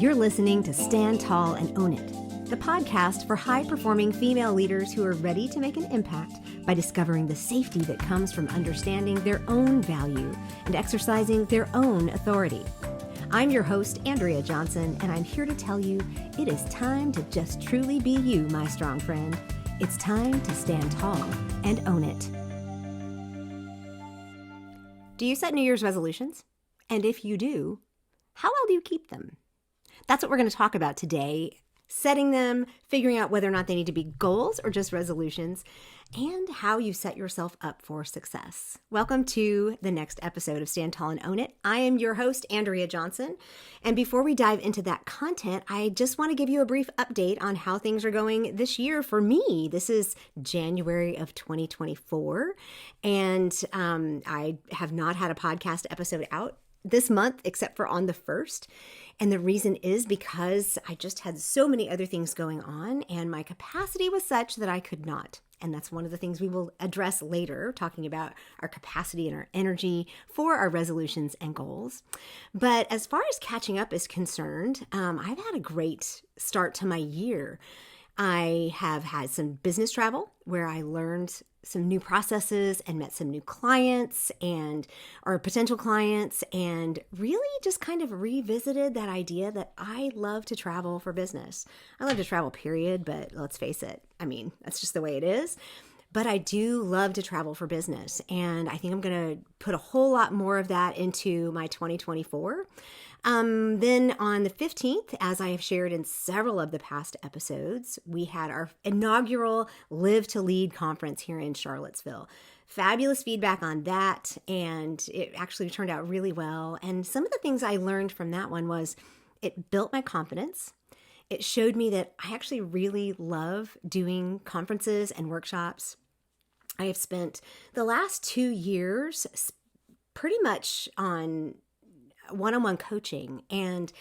You're listening to Stand Tall and Own It, the podcast for high-performing female leaders who are ready to make an impact by discovering the safety that comes from understanding their own value and exercising their own authority. I'm your host, Andrea Johnson, and I'm here to tell you it is time to just truly be you, my strong friend. It's time to stand tall and own it. Do you set New Year's resolutions? And if you do, how well do you keep them? That's what we're going to talk about today. Setting them, figuring out whether or not they need to be goals or just resolutions, and how you set yourself up for success. Welcome to the next episode of Stand Tall and Own It. I am your host, Andrea Johnson. And before we dive into that content, I just want to give you a brief update on how things are going this year for me. This is January of 2024, and I have not had a podcast episode out this month, except for on the 1st. And the reason is because I just had so many other things going on and my capacity was such that I could not. And that's one of the things we will address later, talking about our capacity and our energy for our resolutions and goals. But as far as catching up is concerned, I've had a great start to my year. I have had some business travel where I learned some new processes and met some new clients or potential clients, and really just kind of revisited that idea that I love to travel for business. I love to travel, period, but let's face it, that's just the way it is. But I do love to travel for business, and I think I'm going to put a whole lot more of that into my 2024. Then on the 15th, as I have shared in several of the past episodes, we had our inaugural Live to Lead conference here in Charlottesville. Fabulous feedback on that, and it actually turned out really well. And some of the things I learned from that one was it built my confidence. It showed me that I actually really love doing conferences and workshops. I have spent the last 2 years pretty much on one-on-one coaching, and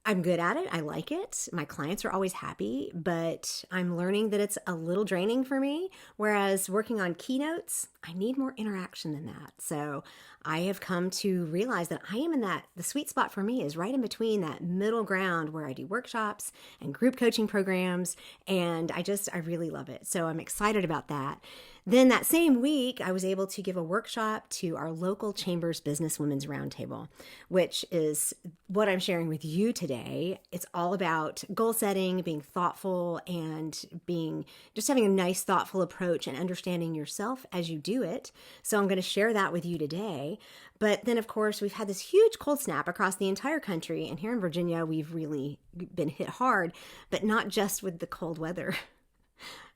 I'm good at it. I like it. My clients are always happy, but I'm learning that it's a little draining for me. Whereas working on keynotes, I need more interaction than that. So I have come to realize that I am the sweet spot for me is right in between that middle ground where I do workshops and group coaching programs. And I really love it. So I'm excited about that. Then that same week, I was able to give a workshop to our local Chambers Business Women's Roundtable, which is what I'm sharing with you today. It's all about goal setting, being thoughtful, and just having a nice, thoughtful approach and understanding yourself as you do it. So I'm going to share that with you today. But then, of course, we've had this huge cold snap across the entire country. And here in Virginia, we've really been hit hard, but not just with the cold weather.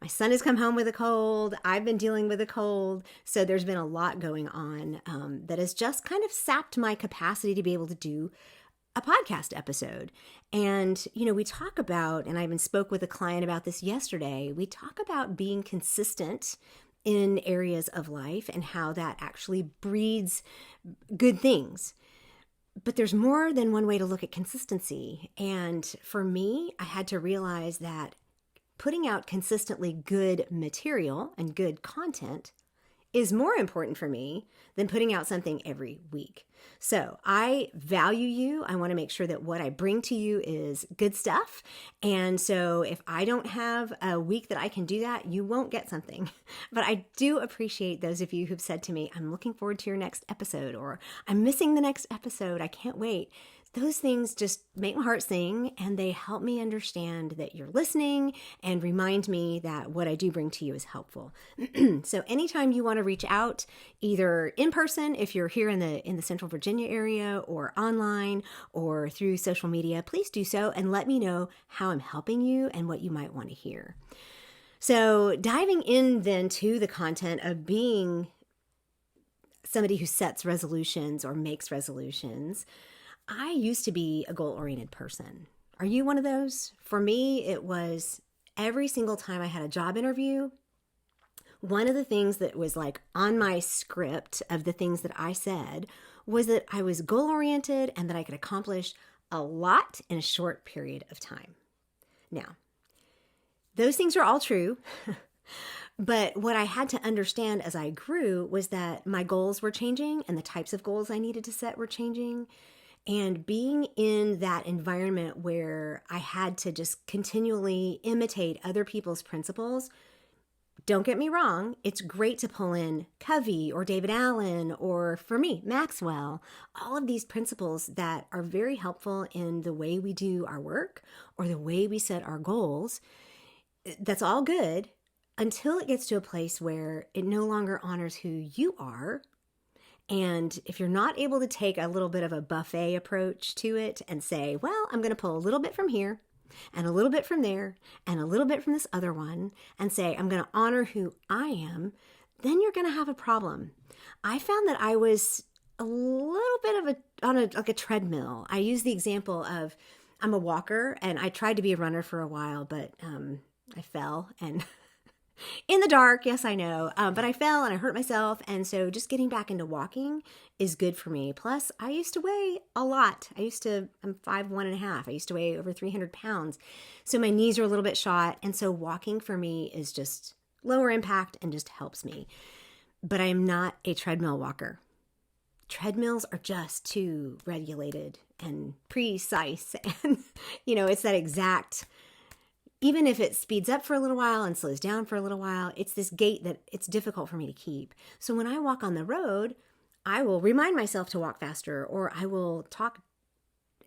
My son has come home with a cold. I've been dealing with a cold. So there's been a lot going on that has just kind of sapped my capacity to be able to do a podcast episode. And, we talk about, and I even spoke with a client about this yesterday, we talk about being consistent in areas of life and how that actually breeds good things. But there's more than one way to look at consistency. And for me, I had to realize that putting out consistently good material and good content is more important for me than putting out something every week. So I value you. I want to make sure that what I bring to you is good stuff. And so if I don't have a week that I can do that, you won't get something. But I do appreciate those of you who've said to me, I'm looking forward to your next episode, or I'm missing the next episode. I can't wait. Those things just make my heart sing, and they help me understand that you're listening and remind me that what I do bring to you is helpful. So anytime you want to reach out, either in person, if you're here in the Central Virginia area, or online, or through social media, please do so and let me know how I'm helping you and what you might want to hear. So diving in then to the content of being somebody who sets resolutions or makes resolutions, I used to be a goal-oriented person. Are you one of those? For me, it was every single time I had a job interview, one of the things that was like on my script of the things that I said was that I was goal-oriented and that I could accomplish a lot in a short period of time. Now, those things are all true, but what I had to understand as I grew was that my goals were changing and the types of goals I needed to set were changing. And being in that environment where I had to just continually imitate other people's principles, don't get me wrong, it's great to pull in Covey or David Allen or, for me, Maxwell, all of these principles that are very helpful in the way we do our work or the way we set our goals. That's all good until it gets to a place where it no longer honors who you are. And if you're not able to take a little bit of a buffet approach to it and say, well, I'm going to pull a little bit from here and a little bit from there and a little bit from this other one and say, I'm going to honor who I am, then you're going to have a problem. I found that I was a little bit of like a treadmill. I use the example of I'm a walker and I tried to be a runner for a while, but I fell and in the dark, yes, I know, but I fell and I hurt myself. And so just getting back into walking is good for me. Plus, I used to weigh a lot. I'm 5'1.5". I used to weigh over 300 pounds. So my knees are a little bit shot. And so walking for me is just lower impact and just helps me. But I am not a treadmill walker. Treadmills are just too regulated and precise. And, it's that exact, even if it speeds up for a little while and slows down for a little while, it's this gait that it's difficult for me to keep. So when I walk on the road, I will remind myself to walk faster, or I will talk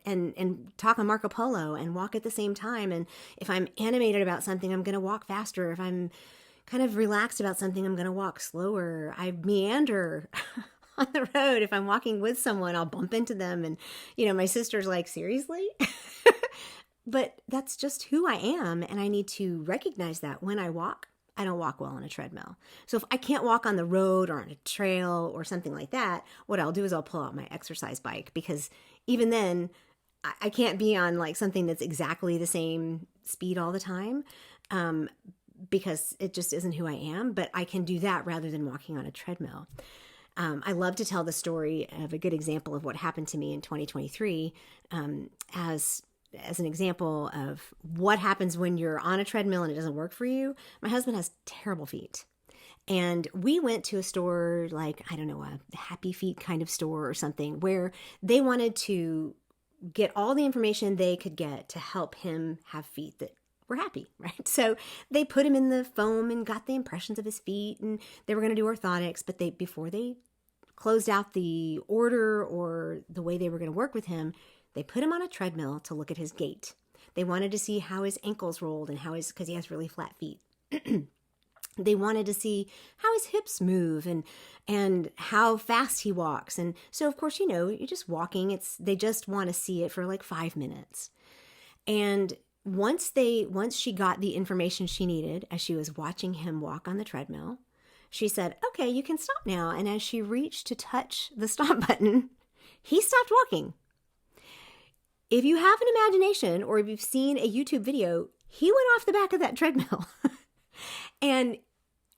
and talk on Marco Polo and walk at the same time. And if I'm animated about something, I'm going to walk faster. If I'm kind of relaxed about something, I'm going to walk slower. I meander on the road. If I'm walking with someone, I'll bump into them. And, my sister's like, seriously? But that's just who I am, and I need to recognize that when I walk, I don't walk well on a treadmill. So if I can't walk on the road or on a trail or something like that, what I'll do is I'll pull out my exercise bike, because even then, I can't be on like something that's exactly the same speed all the time, because it just isn't who I am. But I can do that rather than walking on a treadmill. I love to tell the story of a good example of what happened to me in 2023 as an example of what happens when you're on a treadmill and it doesn't work for you. My husband has terrible feet. And we went to a store like, I don't know, a Happy Feet kind of store or something, where they wanted to get all the information they could get to help him have feet that were happy, right? So they put him in the foam and got the impressions of his feet, and they were going to do orthotics, but before they closed out the order or the way they were going to work with him, they put him on a treadmill to look at his gait. They wanted to see how his ankles rolled and because he has really flat feet. They wanted to see how his hips move and how fast he walks. And so, of course, you're just walking. They just want to see it for like 5 minutes. And once she got the information she needed as she was watching him walk on the treadmill, she said, okay, you can stop now. And as she reached to touch the stop button, he stopped walking. If you have an imagination, or if you've seen a YouTube video, he went off the back of that treadmill. And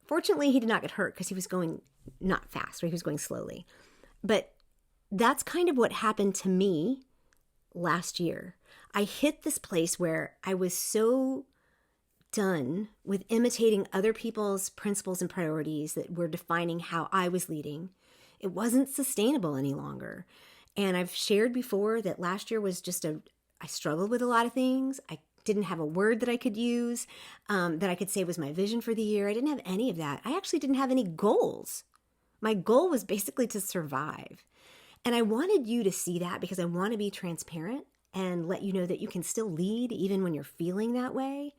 fortunately, he did not get hurt because he was going not fast, or he was going slowly. But that's kind of what happened to me last year. I hit this place where I was so done with imitating other people's principles and priorities that were defining how I was leading. It wasn't sustainable any longer. And I've shared before that last year was I struggled with a lot of things. I didn't have a word that I could use that I could say was my vision for the year. I didn't have any of that. I actually didn't have any goals. My goal was basically to survive. And I wanted you to see that, because I want to be transparent and let you know that you can still lead even when you're feeling that way.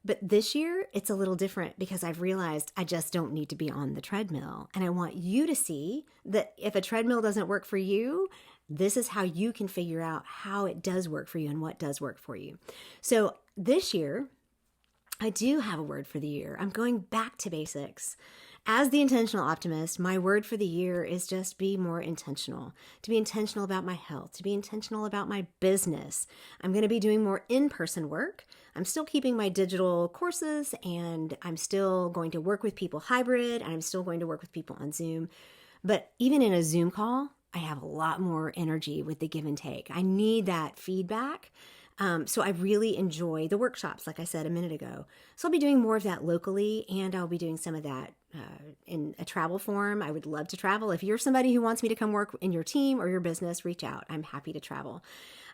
But this year, it's a little different, because I've realized I just don't need to be on the treadmill. And I want you to see that if a treadmill doesn't work for you, this is how you can figure out how it does work for you and what does work for you. So this year, I do have a word for the year. I'm going back to basics. As the intentional optimist, my word for the year is just be more intentional, to be intentional about my health, to be intentional about my business. I'm going to be doing more in-person work. I'm still keeping my digital courses, and I'm still going to work with people hybrid, and I'm still going to work with people on Zoom. But even in a Zoom call, I have a lot more energy with the give and take. I need that feedback. So I really enjoy the workshops, like I said a minute ago. So I'll be doing more of that locally, and I'll be doing some of that in a travel form. I would love to travel. If you're somebody who wants me to come work in your team or your business, reach out. I'm happy to travel.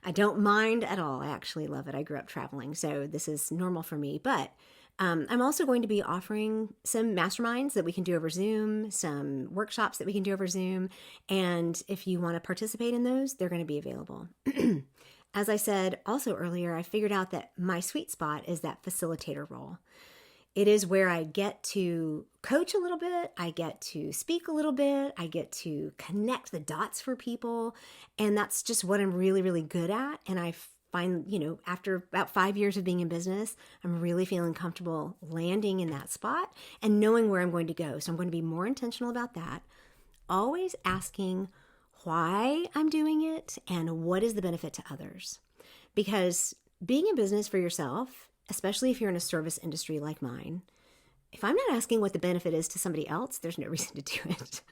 I don't mind at all. I actually love it. I grew up traveling, so this is normal for me. But I'm also going to be offering some masterminds that we can do over Zoom, some workshops that we can do over Zoom. And if you want to participate in those, they're going to be available. As I said also earlier, I figured out that my sweet spot is that facilitator role. It is where I get to coach a little bit, I get to speak a little bit, I get to connect the dots for people, and that's just what I'm really, really good at. And I find, after about 5 years of being in business, I'm really feeling comfortable landing in that spot and knowing where I'm going to go. So I'm going to be more intentional about that, always asking why I'm doing it and what is the benefit to others. Because being in business for yourself, especially if you're in a service industry like mine, if I'm not asking what the benefit is to somebody else, there's no reason to do it.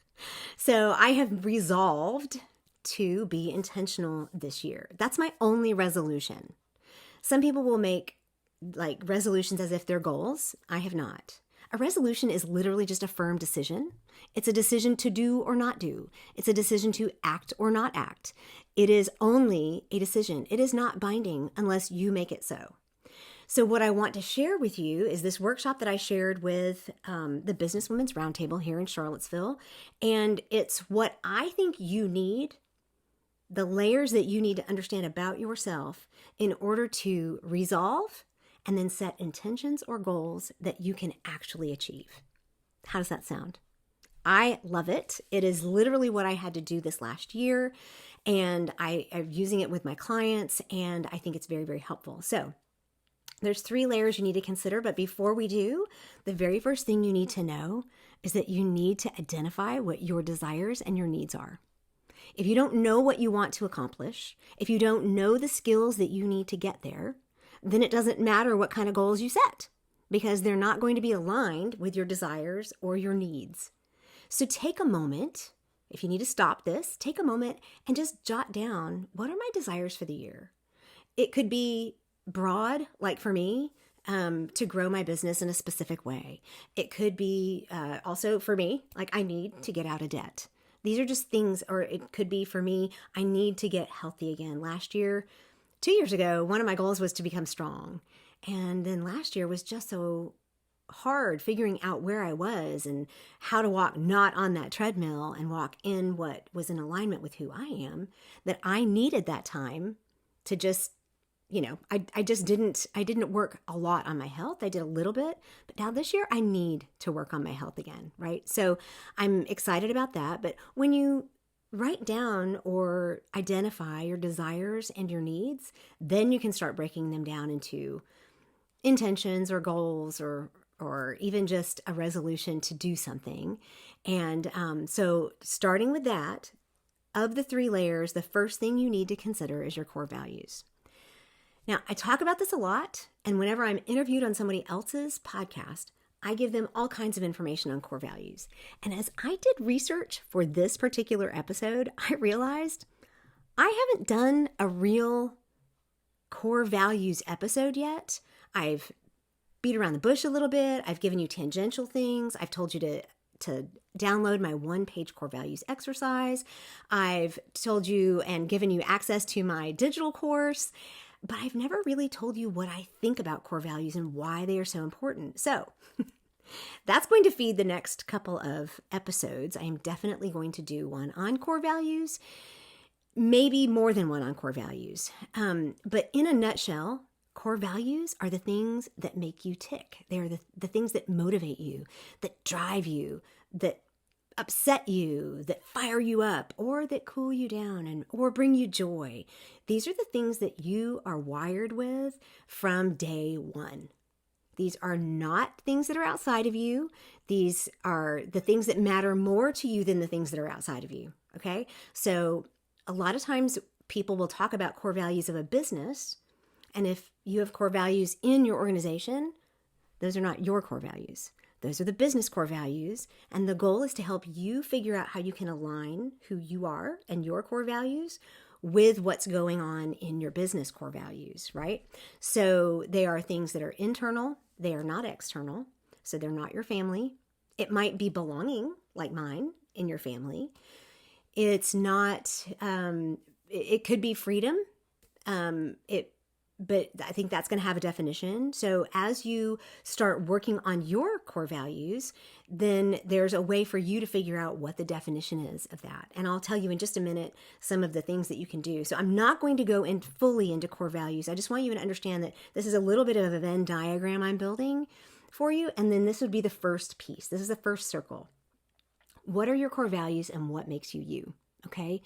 So I have resolved to be intentional this year. That's my only resolution. Some people will make like resolutions as if they're goals. I have not. A resolution is literally just a firm decision. It's a decision to do or not do. It's a decision to act or not act. It is only a decision. It is not binding unless you make it so. So what I want to share with you is this workshop that I shared with the Businesswomen's Roundtable here in Charlottesville. And it's what I think you need, the layers that you need to understand about yourself in order to resolve and then set intentions or goals that you can actually achieve. How does that sound? I love it. It is literally what I had to do this last year, and I'm using it with my clients, and I think it's very, very helpful. So there's 3 layers you need to consider, but before we do, the very first thing you need to know is that you need to identify what your desires and your needs are. If you don't know what you want to accomplish, if you don't know the skills that you need to get there, then it doesn't matter what kind of goals you set, because they're not going to be aligned with your desires or your needs. So take a moment. If you need to stop this, take a moment and just jot down, what are my desires for the year? It could be broad, like for me, to grow my business in a specific way. It could be also for me, like I need to get out of debt. These are just things, or it could be for me, I need to get healthy again. Last year, 2 years ago, one of my goals was to become strong. And then last year was just so hard figuring out where I was and how to walk not on that treadmill and walk in what was in alignment with who I am, that I needed that time to just, I didn't work a lot on my health. I did a little bit, but now this year I need to work on my health again, right? So I'm excited about that. But when you write down or identify your desires and your needs, then you can start breaking them down into intentions or goals or even just a resolution to do something. And so starting with that, of the 3 layers, the first thing you need to consider is your core values. Now, I talk about this a lot, and whenever I'm interviewed on somebody else's podcast, I give them all kinds of information on core values. And as I did research for this particular episode, I realized I haven't done a real core values episode yet. I've beat around the bush a little bit. I've given you tangential things. I've told you to download my 1-page core values exercise. I've told you and given you access to my digital course. But I've never really told you what I think about core values and why they are so important. So that's going to feed the next couple of episodes. I am definitely going to do one on core values, maybe more than one on core values. But in a nutshell, core values are the things that make you tick. They're the things that motivate you, that drive you, that upset you, that fire you up, or that cool you down or bring you joy. These are the things that you are wired with from day one. These are not things that are outside of you. These are the things that matter more to you than the things that are outside of you. Okay? So a lot of times people will talk about core values of a business, and if you have core values in your organization, those are not your core values. Those are the business core values, and the goal is to help you figure out how you can align who you are and your core values with what's going on in your business core values, right? So they are things that are internal, they are not external. So they're not your family. It might be belonging, like mine, in your family. It's not, it could be freedom. But I think that's going to have a definition. So as you start working on your core values, then there's a way for you to figure out what the definition is of that. And I'll tell you in just a minute some of the things that you can do. So I'm not going to go in fully into core values. I just want you to understand that this is a little bit of a Venn diagram I'm building for you. And then this would be the first piece. This is the first circle. What are your core values and what makes you you? Okay.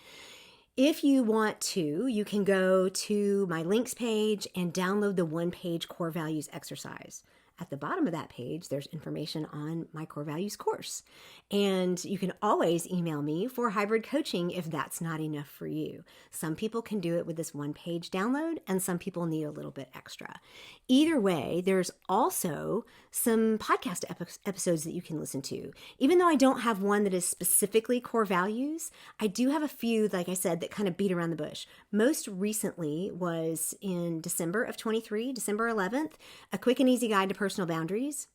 If you want to, you can go to my links page and download the one-page core values exercise. At the bottom of that page, there's information on my core values course. And you can always email me for hybrid coaching if that's not enough for you. Some people can do it with this one-page download, and some people need a little bit extra. Either way, there's also some podcast episodes that you can listen to. Even though I don't have one that is specifically core values, I do have a few, like I said, that kind of beat around the bush. Most recently was in December of 23, December 11th, A Quick and Easy Guide to Personal Boundaries.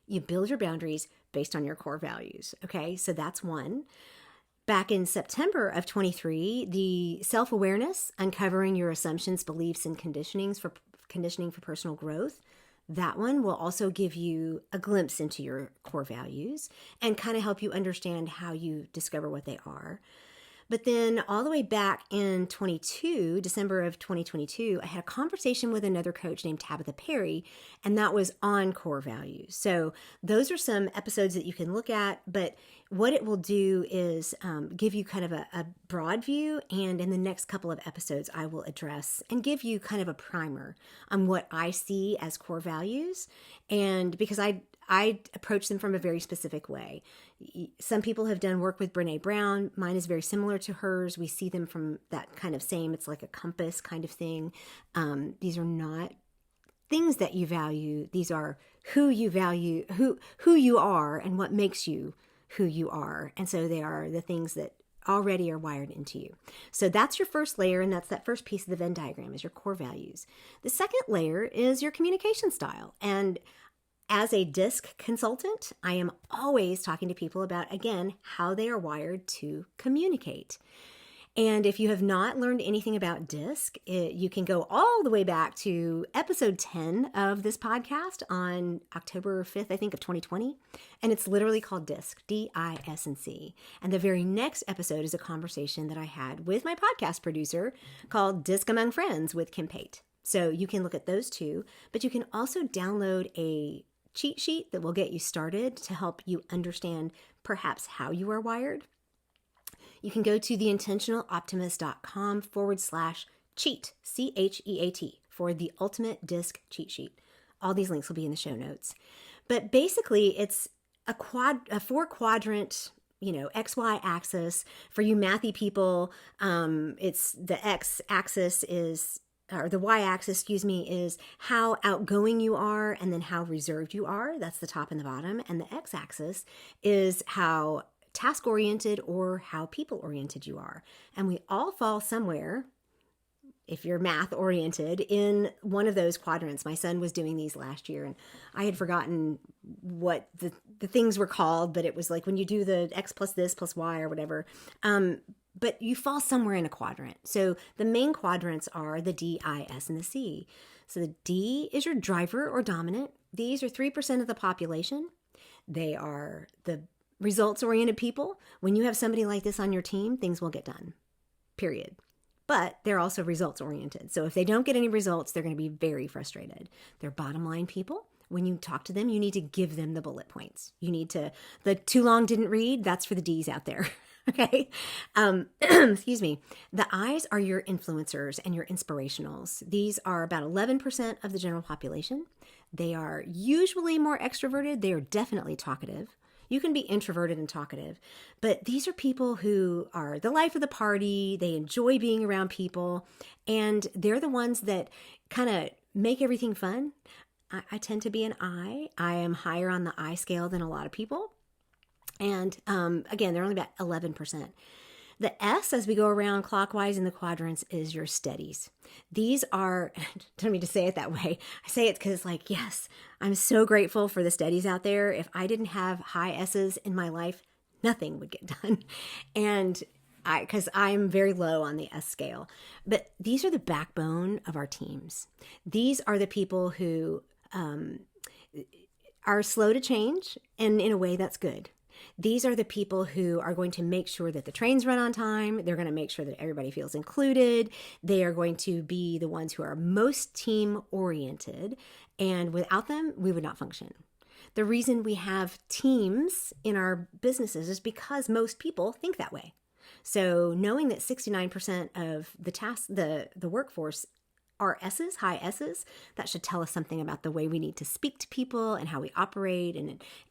You build your boundaries based on your core values. Okay, so that's one. Back in September of 23, the Self-Awareness, Uncovering Your Assumptions, Beliefs, and Conditioning for Personal Growth. That one will also give you a glimpse into your core values and kind of help you understand how you discover what they are. But then all the way back in December of 2022, I had a conversation with another coach named Tabitha Perry, and that was on core values. So those are some episodes that you can look at, but what it will do is give you kind of a broad view, and in the next couple of episodes, I will address and give you kind of a primer on what I see as core values, and because I approach them from a very specific way. Some people have done work with Brene Brown. Mine is very similar to hers. We see them from that kind of same, it's like a compass kind of thing. These are not things that you value. These are who you value, who you are and what makes you who you are. And so they are the things that already are wired into you. So that's your first layer, and that's that first piece of the Venn diagram is your core values. The second layer is your communication style. And as a DISC consultant, I am always talking to people about, again, how they are wired to communicate. And if you have not learned anything about DISC, you can go all the way back to episode 10 of this podcast on October 5th, I think, of 2020. And it's literally called DISC, D-I-S-C. And the very next episode is a conversation that I had with my podcast producer called DISC Among Friends with Kim Pate. So you can look at those two, but you can also download a cheat sheet that will get you started to help you understand perhaps how you are wired. You can go to theintentionaloptimist.com/cheat, C-H-E-A-T, for the ultimate DISC cheat sheet. All these links will be in the show notes. But basically, it's a 4-quadrant, XY axis. For you mathy people, it's the X axis is, or the y-axis, is how outgoing you are and then how reserved you are. That's the top and the bottom. And the x-axis is how task-oriented or how people-oriented you are. And we all fall somewhere, if you're math-oriented, in one of those quadrants. My son was doing these last year, and I had forgotten what the things were called, but it was like when you do the x plus this plus y or whatever. But you fall somewhere in a quadrant. So the main quadrants are the D, I, S, and the C. So the D is your driver or dominant. These are 3% of the population. They are the results-oriented people. When you have somebody like this on your team, things will get done, period. But they're also results-oriented. So if they don't get any results, they're going to be very frustrated. They're bottom-line people. When you talk to them, you need to give them the bullet points. You need to, the too long didn't read, that's for the D's out there. Okay. Excuse me. The I's are your influencers and your inspirationals. These are about 11% of the general population. They are usually more extroverted. They are definitely talkative. You can be introverted and talkative, but these are people who are the life of the party. They enjoy being around people, and they're the ones that kind of make everything fun. I tend to be an I. I am higher on the I scale than a lot of people. And again, they're only about 11%. The S, as we go around clockwise in the quadrants, is your steadies. These are, don't mean to say it that way. I say it because it's like, yes, I'm so grateful for the steadies out there. If I didn't have high S's in my life, nothing would get done. And because I'm very low on the S scale. But these are the backbone of our teams. These are the people who are slow to change, and in a way that's good. These are the people who are going to make sure that the trains run on time. They're going to make sure that everybody feels included. They are going to be the ones who are most team oriented. And without them, we would not function. The reason we have teams in our businesses is because most people think that way. So knowing that 69% of the workforce are S's, high S's, that should tell us something about the way we need to speak to people and how we operate.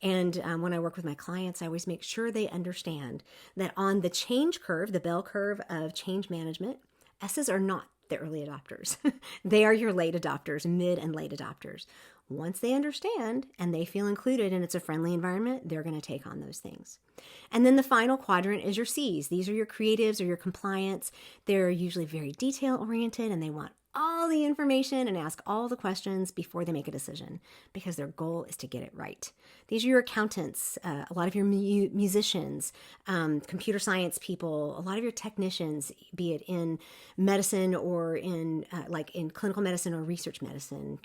And when I work with my clients, I always make sure they understand that on the change curve, the bell curve of change management, S's are not the early adopters. They are your late adopters, mid and late adopters. Once they understand and they feel included and it's a friendly environment, they're going to take on those things. And then the final quadrant is your C's. These are your creatives or your compliance. They're usually very detail oriented and they want all the information and ask all the questions before they make a decision because their goal is to get it right. These are your accountants, a lot of your musicians, computer science people, a lot of your technicians, be it in medicine or in clinical medicine or research medicine.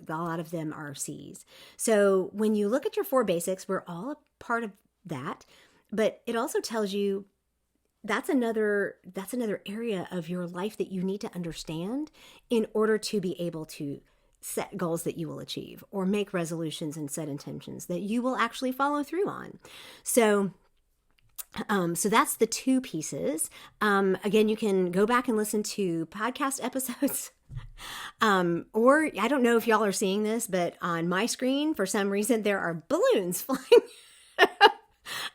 A lot of them are C's. So when you look at your 4 basics, we're all a part of that, but it also tells you that's another area of your life that you need to understand in order to be able to set goals that you will achieve or make resolutions and set intentions that you will actually follow through on. So that's the 2 pieces. Again, you can go back and listen to podcast episodes. Or I don't know if y'all are seeing this, but on my screen, for some reason, there are balloons flying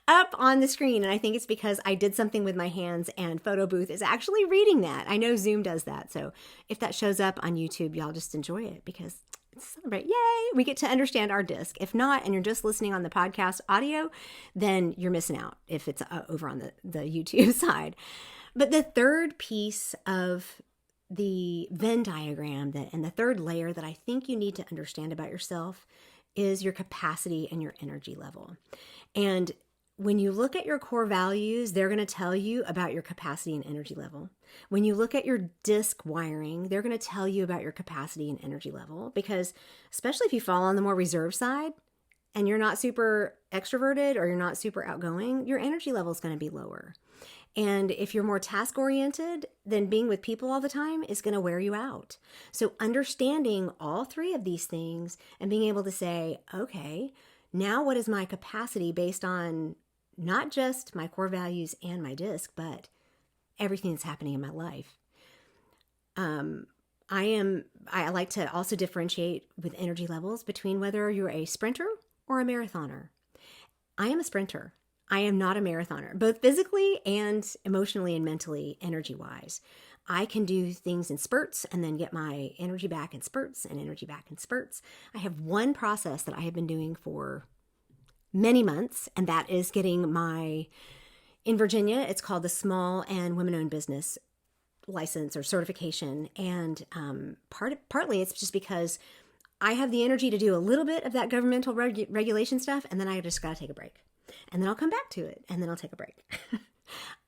up on the screen. And I think it's because I did something with my hands and Photo Booth is actually reading that. I know Zoom does that. So if that shows up on YouTube, y'all just enjoy it because it's celebrate. Yay! We get to understand our disc. If not, and you're just listening on the podcast audio, then you're missing out if it's over on the YouTube side. But the third piece of the Venn diagram and the third layer that I think you need to understand about yourself is your capacity and your energy level. And when you look at your core values, they're going to tell you about your capacity and energy level. When you look at your disc wiring, they're going to tell you about your capacity and energy level because especially if you fall on the more reserved side and you're not super extroverted or you're not super outgoing, your energy level is going to be lower. And if you're more task-oriented, then being with people all the time is going to wear you out. So understanding all 3 of these things and being able to say, okay, now what is my capacity based on not just my core values and my disc, but everything that's happening in my life. I like to also differentiate with energy levels between whether you're a sprinter or a marathoner. I am a sprinter. I am not a marathoner, both physically and emotionally and mentally, energy-wise. I can do things in spurts and then get my energy back in spurts and energy back in spurts. I have one process that I have been doing for many months, and that is getting in Virginia, it's called the Small and Women-Owned Business License or certification. And partly it's just because I have the energy to do a little bit of that governmental regulation stuff, and then I just got to take a break. And then I'll come back to it, and then I'll take a break.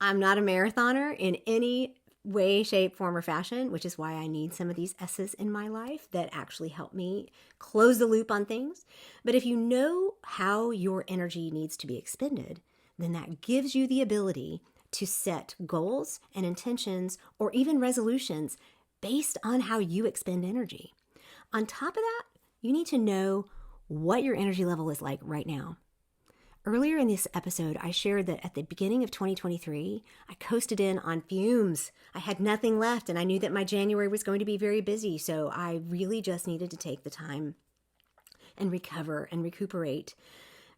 I'm not a marathoner in any way, shape, form, or fashion, which is why I need some of these S's in my life that actually help me close the loop on things. But if you know how your energy needs to be expended, then that gives you the ability to set goals and intentions or even resolutions based on how you expend energy. On top of that, you need to know what your energy level is like right now. Earlier in this episode, I shared that at the beginning of 2023, I coasted in on fumes. I had nothing left, and I knew that my January was going to be very busy, so I really just needed to take the time and recover and recuperate.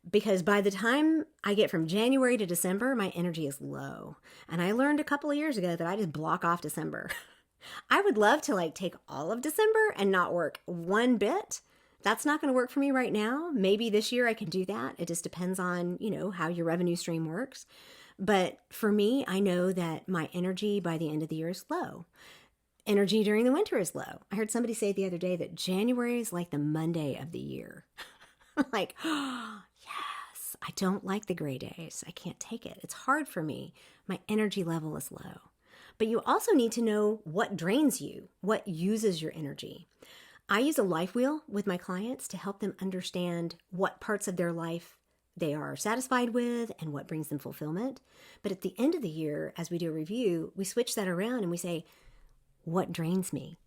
Because by the time I get from January to December, my energy is low. And I learned a couple of years ago that I just block off December. I would love to take all of December and not work one bit. That's not going to work for me right now. Maybe this year I can do that. It just depends on, how your revenue stream works. But for me, I know that my energy by the end of the year is low. Energy during the winter is low. I heard somebody say the other day that January is like the Monday of the year. Like, oh, yes, I don't like the gray days. I can't take it. It's hard for me. My energy level is low. But you also need to know what drains you, what uses your energy. I use a life wheel with my clients to help them understand what parts of their life they are satisfied with and what brings them fulfillment. But at the end of the year, as we do a review, we switch that around and we say, what drains me?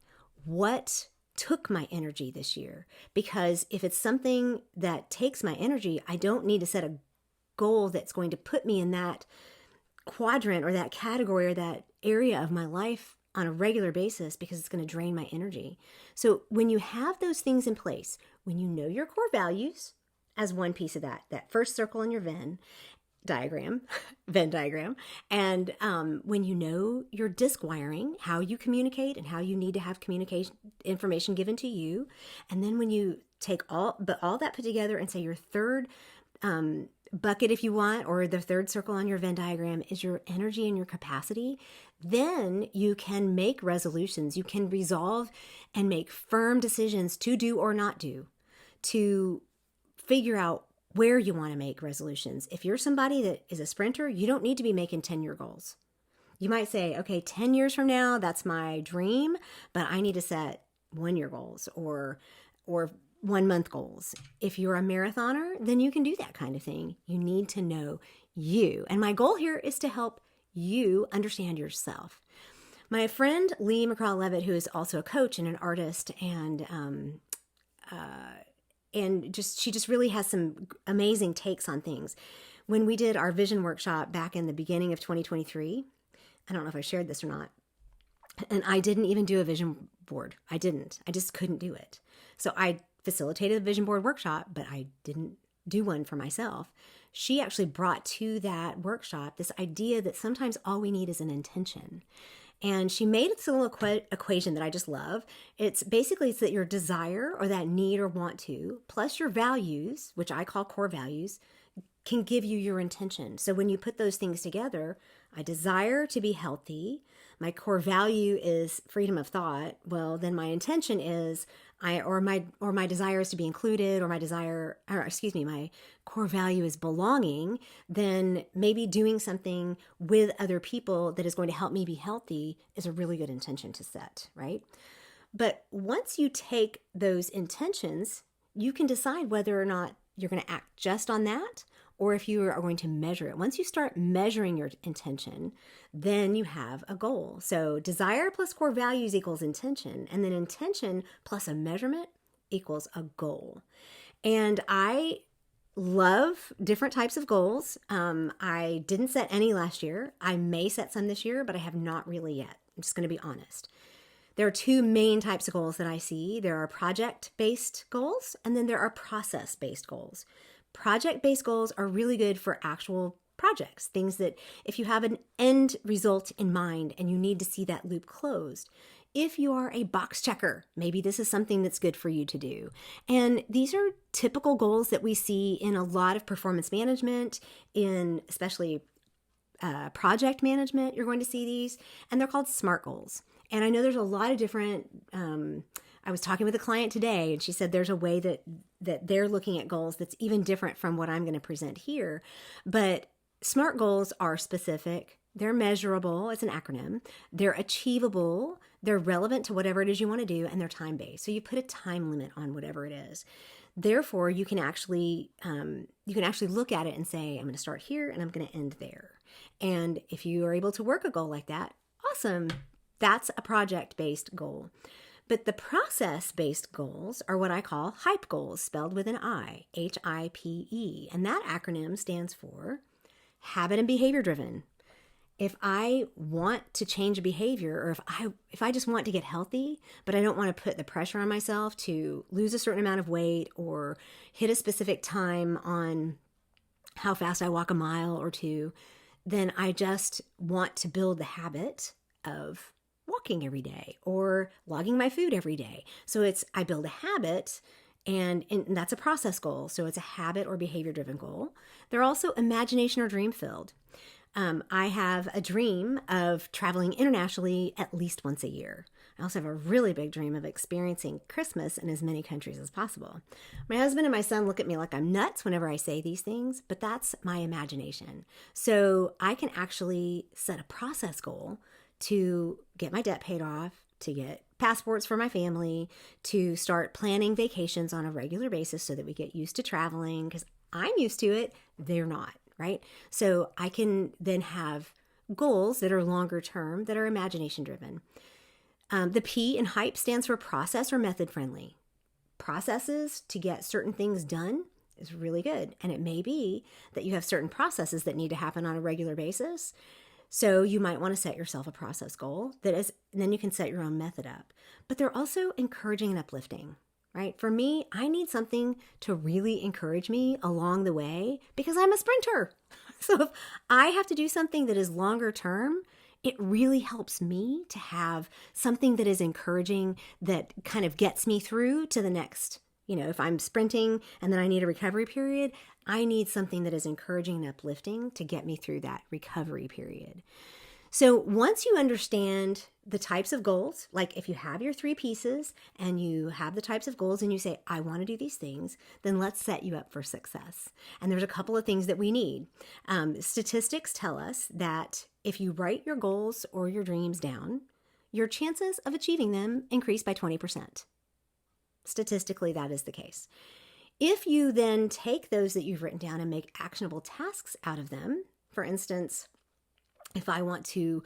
What took my energy this year? Because if it's something that takes my energy, I don't need to set a goal that's going to put me in that quadrant or that category or that area of my life on a regular basis, because it's going to drain my energy. So when you have those things in place, when you know your core values as one piece of that first circle in your Venn diagram, and when you know your disc wiring, how you communicate and how you need to have communication information given to you, and then when you take all that put together and say your third bucket, if you want, or the third circle on your Venn diagram is your energy and your capacity, then you can make resolutions. You can resolve and make firm decisions to do or not do, to figure out where you want to make resolutions. If you're somebody that is a sprinter, you don't need to be making 10-year goals. You might say, okay, 10 years from now, that's my dream, but I need to set 1-year goals or 1-month goals. If you're a marathoner, then you can do that kind of thing. You need to know you. And my goal here is to help you understand yourself. My friend Lee McCraw-Levitt, who is also a coach and an artist, and she just really has some amazing takes on things. When we did our vision workshop back in the beginning of 2023, I don't know if I shared this or not, and I didn't even do a vision board. I just couldn't do it. So I facilitated a vision board workshop, but I didn't do one for myself. She actually brought to that workshop this idea that sometimes all we need is an intention. And she made this little equation that I just love. It's that your desire or that need or want to, plus your values, which I call core values, can give you your intention. So when you put those things together, I desire to be healthy. My core value is freedom of thought. Well, then my intention is my desire is to be included, or my core value is belonging. Then maybe doing something with other people that is going to help me be healthy is a really good intention to set, right? But once you take those intentions, you can decide whether or not you're going to act just on that, or if you are going to measure it. Once you start measuring your intention, then you have a goal. So desire plus core values equals intention, and then intention plus a measurement equals a goal. And I love different types of goals. I didn't set any last year. I may set some this year, but I have not really yet. I'm just going to be honest. There are two main types of goals that I see. There are project-based goals, and then there are process-based goals. Project-based goals are really good for actual projects, things that if you have an end result in mind and you need to see that loop closed. If you are a box checker, maybe this is something that's good for you to do. And these are typical goals that we see in a lot of performance management, in especially project management. You're going to see these, and they're called SMART goals. And I know there's a lot of different, I was talking with a client today, and she said there's a way that they're looking at goals that's even different from what I'm going to present here. But SMART goals are specific, they're measurable, it's an acronym, they're achievable, they're relevant to whatever it is you want to do, and they're time-based. So you put a time limit on whatever it is. Therefore, you can actually look at it and say, I'm going to start here and I'm going to end there. And if you are able to work a goal like that, awesome. That's a project-based goal. But the process-based goals are what I call HYPE goals, spelled with an I, HIPE. And that acronym stands for habit and behavior driven. If I want to change a behavior, or if I just want to get healthy, but I don't want to put the pressure on myself to lose a certain amount of weight or hit a specific time on how fast I walk a mile or two, then I just want to build the habit of walking every day or logging my food every day. So I build a habit, and that's a process goal. So it's a habit or behavior driven goal. They're also imagination or dream filled. I have a dream of traveling internationally at least once a year. I also have a really big dream of experiencing Christmas in as many countries as possible. My husband and my son look at me like I'm nuts whenever I say these things, but that's my imagination. So I can actually set a process goal to get my debt paid off, to get passports for my family, to start planning vacations on a regular basis so that we get used to traveling, because I'm used to it, they're not, right? So I can then have goals that are longer term, that are imagination driven. The P in HYPE stands for process or method friendly. Processes to get certain things done is really good. And it may be that you have certain processes that need to happen on a regular basis. So you might want to set yourself a process goal that is, and then you can set your own method up. But they're also encouraging and uplifting, right? For me, I need something to really encourage me along the way because I'm a sprinter. So if I have to do something that is longer term, it really helps me to have something that is encouraging, that kind of gets me through to the next. If I'm sprinting and then I need a recovery period, I need something that is encouraging and uplifting to get me through that recovery period. So once you understand the types of goals, like if you have your 3 pieces and you have the types of goals and you say, I want to do these things, then let's set you up for success. And there's a couple of things that we need. Statistics tell us that if you write your goals or your dreams down, your chances of achieving them increase by 20%. Statistically, that is the case. If you then take those that you've written down and make actionable tasks out of them, for instance, if I want to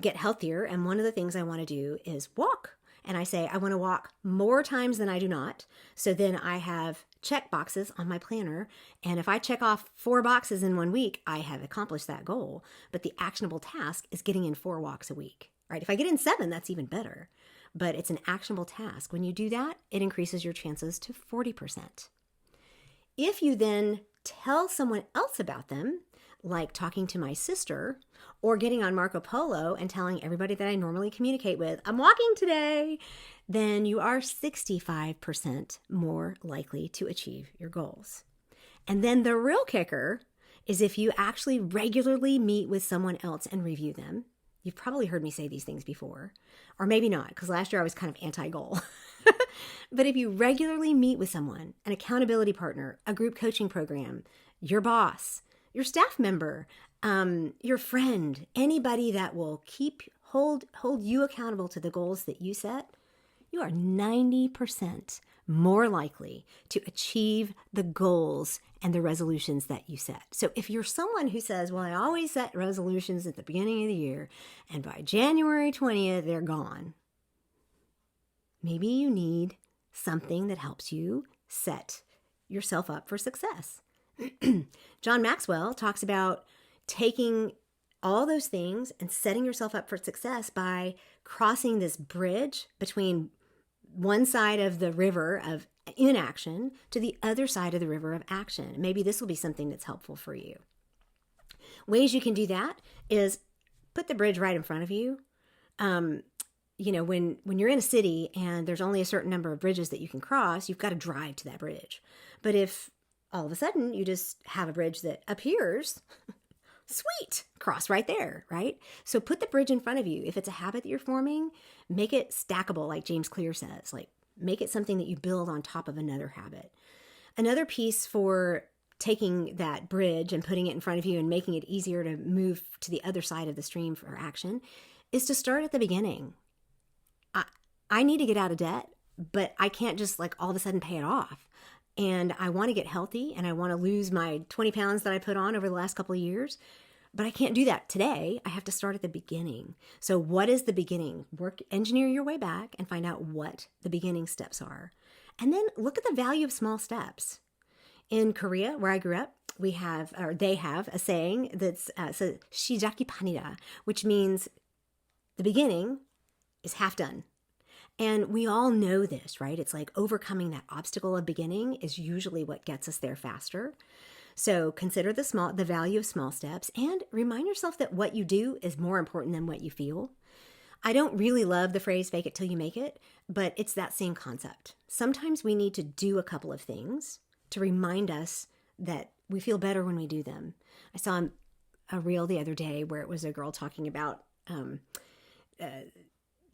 get healthier, and one of the things I want to do is walk, and I say I want to walk more times than I do not, so then I have check boxes on my planner, and if I check off 4 boxes in 1 week, I have accomplished that goal. But the actionable task is getting in 4 walks a week, right? If I get in 7, that's even better. But it's an actionable task. When you do that, it increases your chances to 40%. If you then tell someone else about them, like talking to my sister or getting on Marco Polo and telling everybody that I normally communicate with, I'm walking today, then you are 65% more likely to achieve your goals. And then the real kicker is if you actually regularly meet with someone else and review them. You've probably heard me say these things before, or maybe not, because last year I was kind of anti-goal. But if you regularly meet with someone, an accountability partner, a group coaching program, your boss, your staff member, your friend, anybody that will hold you accountable to the goals that you set, you are 90% more likely to achieve the goals and the resolutions that you set. So if you're someone who says, well, I always set resolutions at the beginning of the year, and by January 20th, they're gone, maybe you need something that helps you set yourself up for success. John Maxwell talks about taking all those things and setting yourself up for success by crossing this bridge between one side of the river of inaction to the other side of the river of action. Maybe this will be something that's helpful for you. Ways you can do that is put the bridge right in front of you. When you're in a city and there's only a certain number of bridges that you can cross, you've got to drive to that bridge. But if all of a sudden you just have a bridge that appears, sweet, cross right there, right? So put the bridge in front of you. If it's a habit that you're forming, make it stackable, like James Clear says. Like, make it something that you build on top of another habit. Another piece for taking that bridge and putting it in front of you and making it easier to move to the other side of the stream for action is to start at the beginning. I need to get out of debt, but I can't just all of a sudden pay it off. And I want to get healthy and I want to lose my 20 pounds that I put on over the last couple of years, but I can't do that today. I have to start at the beginning. So what is the beginning? Engineer your way back and find out what the beginning steps are. And then look at the value of small steps. In Korea, where I grew up, they have a saying that's shijaki panida, which means the beginning is half done. And we all know this, right? It's like overcoming that obstacle of beginning is usually what gets us there faster. So consider the value of small steps and remind yourself that what you do is more important than what you feel. I don't really love the phrase fake it till you make it, but it's that same concept. Sometimes we need to do a couple of things to remind us that we feel better when we do them. I saw a reel the other day where it was a girl talking about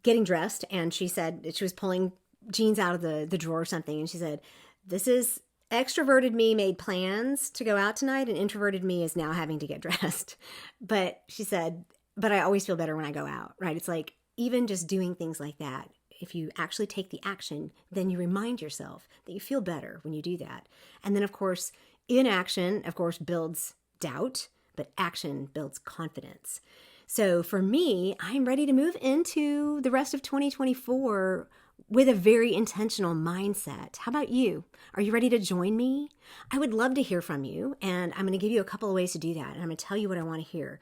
getting dressed, and she said she was pulling jeans out of the drawer or something, and she said, "This is extroverted me made plans to go out tonight, and introverted me is now having to get dressed." But she said, "But I always feel better when I go out," right? It's like even just doing things like that. If you actually take the action, then you remind yourself that you feel better when you do that. And then, of course, inaction, of course, builds doubt, but action builds confidence. So for me, I'm ready to move into the rest of 2024 with a very intentional mindset. How about you? Are you ready to join me? I would love to hear from you, and I'm going to give you a couple of ways to do that, and I'm going to tell you what I want to hear.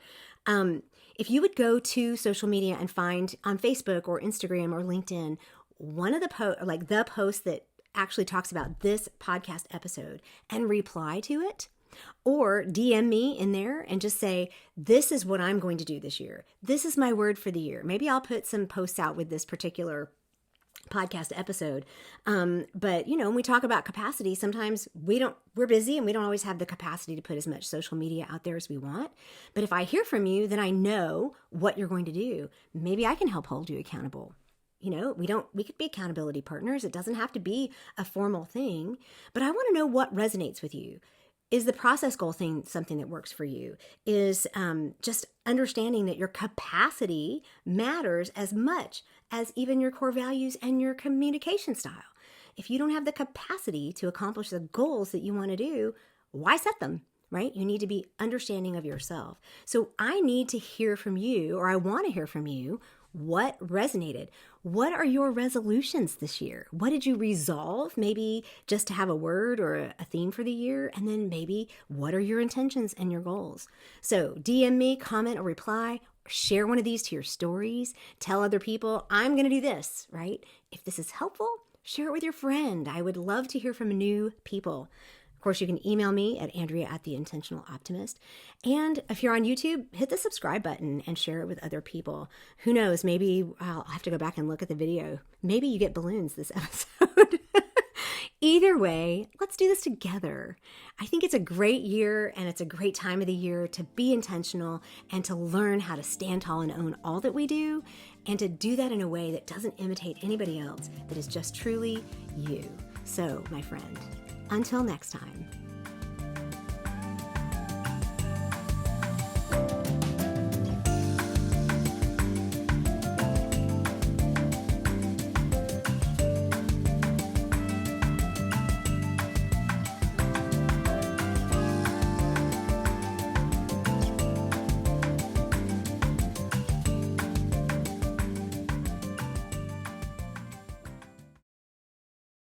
If you would go to social media and find on Facebook or Instagram or LinkedIn one of the post that actually talks about this podcast episode and reply to it, or DM me in there and just say, "This is what I'm going to do this year. This is my word for the year." Maybe I'll put some posts out with this particular podcast episode. But when we talk about capacity, sometimes we're busy and we don't always have the capacity to put as much social media out there as we want. But if I hear from you, then I know what you're going to do. Maybe I can help hold you accountable. We could be accountability partners. It doesn't have to be a formal thing, but I want to know what resonates with you. Is the process goal thing something that works for you? Is just understanding that your capacity matters as much as even your core values and your communication style. If you don't have the capacity to accomplish the goals that you want to do, why set them, right? You need to be understanding of yourself. So I need to hear from you, or I want to hear from you, what resonated. What are your resolutions this year? What did you resolve? Maybe just to have a word or a theme for the year. And then maybe what are your intentions and your goals? So DM me, comment or reply, or share one of these to your stories. Tell other people, I'm going to do this, right? If this is helpful, share it with your friend. I would love to hear from new people. Of course, you can email me at Andrea@theintentionaloptimist. And if you're on YouTube, hit the subscribe button and share it with other people. Who knows? Maybe I'll have to go back and look at the video. Maybe you get balloons this episode. Either way, let's do this together. I think it's a great year, and it's a great time of the year to be intentional and to learn how to stand tall and own all that we do, and to do that in a way that doesn't imitate anybody else, that is just truly you. So, my friend, until next time.